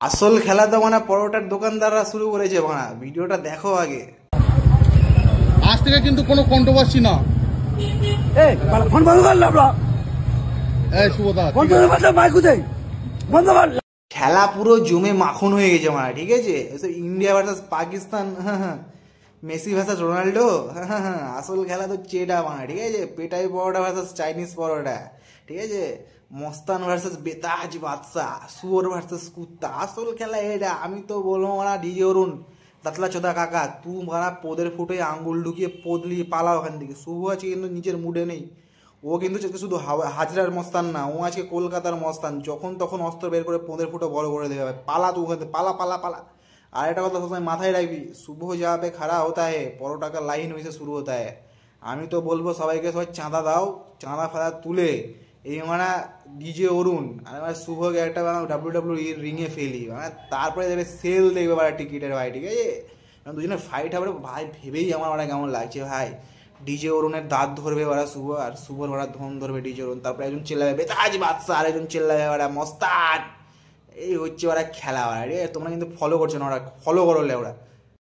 আসল খেলা তো মানে পরোটার দোকানদাররা শুরু করেছে বানা, ভিডিওটা দেখো আগে। আজ থেকে কিন্তু কোনো কন্ট্রোভার্সি না। ফোন বন্ধ করলাম শুভদা খেলা পুরো জমে মাখন হয়ে গেছে মানে, ঠিক আছে? India versus Pakistan, Messi versus Ronaldo, আসল খেলা তো চেডা মানে, ঠিক আছে? পেটাই পরোটা ভার্সাস চাইনিজ পরোটা, ঠিক আছে? মস্তান ভার্সাস বেতাজ বাদশা, শুয়োর ভার্সাস কুত্তা, আসল খেলা এটা। আমি তো বলবো মানে ডিজে অরুণ দাতলা চোদা কাকা, তুই মারা পোদের ফুটে আঙ্গুল ঢুকিয়ে পোদলি পালা ওখান থেকে। শুভ আছে কিন্তু নিজের মুডে নেই, ও কিন্তু শুধু হাজরার মস্তান না, ও আজকে কলকাতার মস্তান। যখন তখন অস্ত্র বের করে পোঁদের ফুটো বড় করে দেবে, পালা তুই ওখান থেকে, পালা পালা পালা। আর একটা কথা সবসময় মাথায় রাখবি, শুভ যাবে খাড়া হতা হে পরোটা কা লাইন হয়েছে শুরু হতা হে। আমি তো বলবো সবাইকে, সবাই চাঁদা দাও, চাঁদা ফাঁদা তুলে এই মানে ডিজে অরুণ আর মানে শুভকে একটা WWE রিংয়ে ফেলি, মানে তারপরে দেবে সেল দেখবে ভাই টিকিটের, ভাই ঠিক আছে? দুজনের ফাইট হবে ভাই, ভেবেই আমার মানে কেমন লাগছে ভাই। ডিজে অরুণের দাঁত ধরবে ওরা শুভ, আর শুভর ওরা ধন ধরবে ডিজে অরুণ। তারপরে একজন চেল্লাবে বেতাজ বাদশা, আর একজন চেল্লাবে ওরা মস্তান। এই হচ্ছে ওরা খেলা ওরা। তোমরা কিন্তু ফলো করছো না, ওরা ফলো করলে ওরা